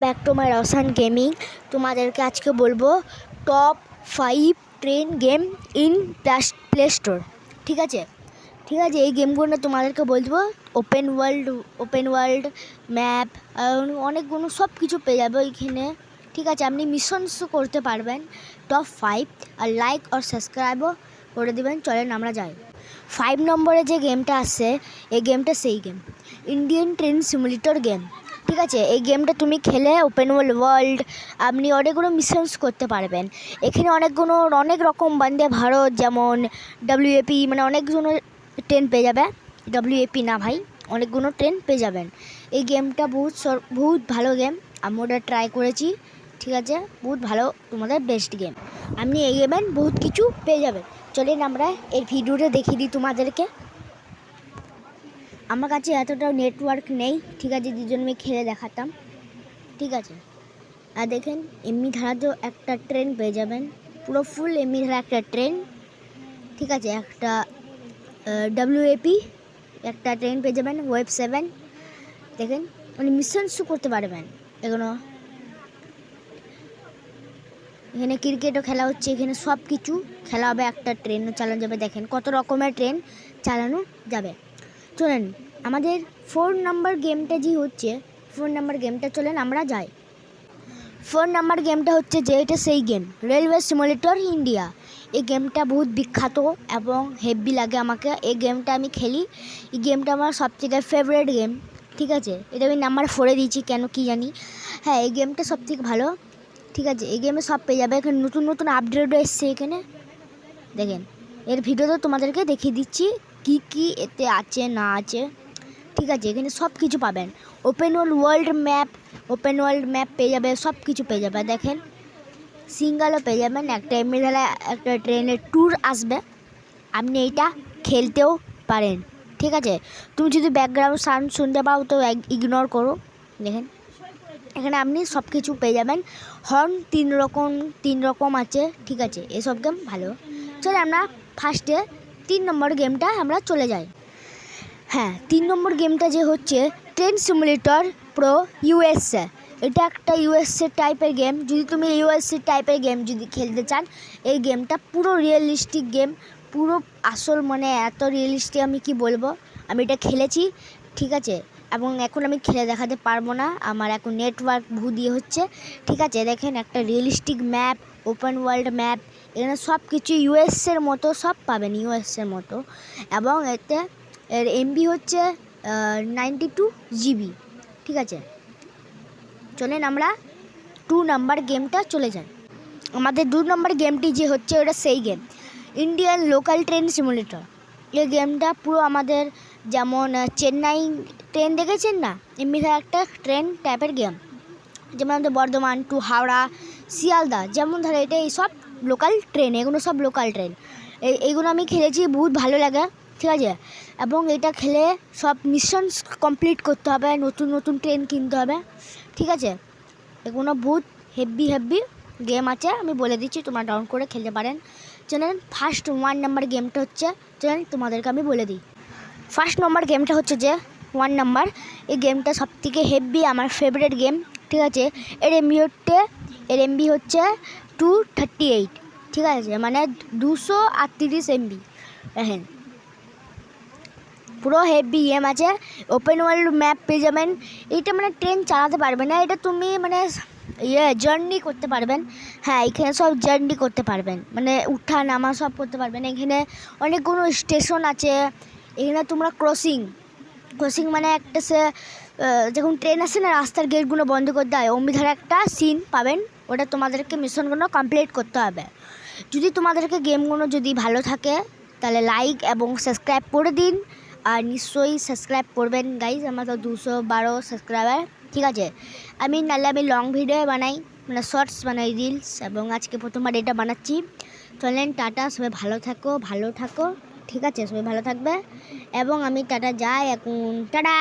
Back to my Roshan gaming. তোমাদেরকে আজকে বলবো top 5 train game in Play Store. ঠিক আছে, এই গেমগুলো তোমাদেরকে বলবো। ওপেন ওয়ার্ল্ড ম্যাপ অনেকগুলো সব কিছু পেয়ে যাবে ওইখানে। ঠিক আছে, আপনি মিশনসও করতে পারবেন। টপ 5 আর লাইক আর সাবস্ক্রাইবও করে দেবেন। চলেন আমরা যাই। 5 নম্বরে যে গেমটা আছে, এই গেমটা সেই game Indian train simulator game. ঠিক আছে, এই গেমটা তুমি খেলে ওপেন ওয়ার্ল্ড আপনি অনেকগুলো মিশনস করতে পারবেন। এখানে অনেক রকম বন্দে ভারত, যেমন WAP, মানে অনেকগুলো ট্রেন পেয়ে যাবে। WAP না ভাই, অনেকগুলো ট্রেন পেয়ে যাবেন। এই গেমটা বহুত ভালো গেম, আমি ওটা ট্রাই করেছি। ঠিক আছে, বহুত ভালো, তোমাদের বেস্ট গেম। আপনি এই গেমের বহুত কিছু পেয়ে যাবেন। চলেন আমরা এর ভিডিওটা দেখিয়ে দিই তোমাদেরকে। আমার কাছে এতটাও নেটওয়ার্ক নেই, ঠিক আছে, যে জন্য আমি খেলে দেখাতাম। ঠিক আছে, আর দেখেন এমনি ধারাতেও একটা ট্রেন পেয়ে যাবেন, পুরো ফুল এমনি ধারা একটা ট্রেন। ঠিক আছে, একটা WAP একটা ট্রেন পেয়ে যাবেন, ওয়েব 7। দেখেন মানে মিশনসও করতে পারবেন এগুলো। এখানে ক্রিকেটও খেলা হচ্ছে, এখানে সব কিছু খেলা হবে, একটা ট্রেনও চালানো যাবে। দেখেন কত রকমের ট্রেন চালানো যাবে। চলেন আমাদের 4 নাম্বার গেমটা যে হচ্ছে, 4 নাম্বার গেমটা চলেন আমরা যাই। 4 নাম্বার গেমটা হচ্ছে যে এটা সেই গেম রেলওয়ে সিমুলেটর ইন্ডিয়া। এই গেমটা বহুত বিখ্যাত এবং হেভি লাগে আমাকে। এই গেমটা আমি খেলি, এই গেমটা আমার সবথেকে ফেভারিট গেম। ঠিক আছে, এটা আমি নাম্বার 4-এ দিয়েছি, কেন কি জানি। হ্যাঁ, এই গেমটা সবথেকে ভালো। ঠিক আছে, এই গেমে সব পেয়ে যাবে। এখানে নতুন আপডেটও এসছে এখানে। দেখেন এর ভিডিওতে তোমাদেরকে দেখিয়ে দিচ্ছি কি এতে আছে না আছে। ঠিক আছে, এখানে সব কিছু পাবেন। ওপেন ওয়ার্ল্ড ম্যাপ পেয়ে যাবে, সব কিছু পেয়ে যাবে। দেখেন সিঙ্গেলও পেয়ে যাবেন, একটা এমনি ধারা একটা ট্রেনের ট্যুর আসবে, আপনি এইটা খেলতেও পারেন। ঠিক আছে, তুমি যদি ব্যাকগ্রাউন্ড সাউন্ড শুনতে পাও তো ইগনোর করো। দেখেন এখানে আপনি সব কিছু পেয়ে যাবেন। হর্ন তিন রকম আছে। ঠিক আছে, এসব গেম ভালো। চলে আমরা ফার্স্টে 3 নম্বর গেমটা আমরা চলে যাই। হ্যাঁ, 3 নম্বর গেমটা যে হচ্ছে ট্রেন সিমুলেটর প্রো USA। এটা একটা USA টাইপের গেম। যদি তুমি USA টাইপের গেম যদি খেলতে চান, এই গেমটা পুরো রিয়েলিস্টিক গেম, পুরো আসল, মানে এত রিয়েলিস্টিক আমি কি বলবো। আমি এটা খেলেছি। ঠিক আছে, এবং এখন আমি খেলে দেখাতে পারবো না, আমার এখন নেটওয়ার্ক দিয়ে হচ্ছে। ঠিক আছে, দেখেন একটা realistic map, open world map, এখানে সব কিছু USের মতো সব পাবেন, USের মতো। এবং এর MB হচ্ছে 92 GB। ঠিক আছে, চলেন আমরা 2 নাম্বার গেমটা চলে যাই। আমাদের 2 নম্বর গেমটি যে হচ্ছে ওটা সেই game Indian local train simulator. এই গেমটা পুরো আমাদের, যেমন চেন্নাই ট্রেন দেখেছেন না, এমনি একটা ট্রেন টাইপের গেম। যেমন আমাদের বর্ধমান টু হাওড়া, শিয়ালদা, যেমন ধরো এটা এইসব লোকাল ট্রেন, এগুলো সব লোকাল ট্রেন। এইগুলো আমি খেলেছি, বহুত ভালো লাগে। ঠিক আছে, এবং এটা খেলে সব মিশন কমপ্লিট করতে হবে, নতুন ট্রেন কিনতে হবে। ঠিক আছে, এগুলো বহুত হেভি গেম আছে, আমি বলে দিচ্ছি, তোমরা ডাউনলোড করে খেলতে পারেন। চলেন ফার্স্ট 1 নাম্বার গেমটা হচ্ছে, চলেন তোমাদেরকে আমি বলে দিই। ফার্স্ট নম্বর গেমটা হচ্ছে যে 1 নাম্বার। এই গেমটা সবথেকে হেভি, আমার ফেভারিট গেম। ঠিক আছে, এর MB হচ্ছে 238। ঠিক আছে, মানে 238 MB। দেখেন পুরো হেভি গেম আছে, ওপেন ওয়ার্ল্ড ম্যাপ পেয়ে যাবেন। এইটা মানে ট্রেন চালাতে পারবে না, এটা তুমি মানে জার্নি করতে পারবেন। হ্যাঁ, এখানে সব জার্নি করতে পারবেন, মানে উঠা নামা সব করতে পারবেন। এখানে অনেকগুলো স্টেশন আছে, এখানে তোমরা ক্রসিং মানে একটা যখন ট্রেন আসে না, রাস্তার গেটগুলো বন্ধ করতে হয়, অমনি ধারে একটা সিন পাবেন, ওটা তোমাদেরকে মিশনগুলো কমপ্লিট করতে হবে। যদি তোমাদেরকে গেমগুলো যদি ভালো থাকে তাহলে লাইক এবং সাবস্ক্রাইব করে দিন, আর নিশ্চয়ই সাবস্ক্রাইব করবেন গাইজ, আমার তো 212 সাবস্ক্রাইবার। ঠিক আছে, আমি লং ভিডিও বানাই, মানে শর্টস বানাই, রিলস, এবং আজকে প্রথমবার এটা বানাচ্ছি। চলেন টাটা, সবাই ভালো থাকো। ঠিক আছে, সবাই ভালো থাকবে, এবং আমি টাটা যাই এখন, টাটা।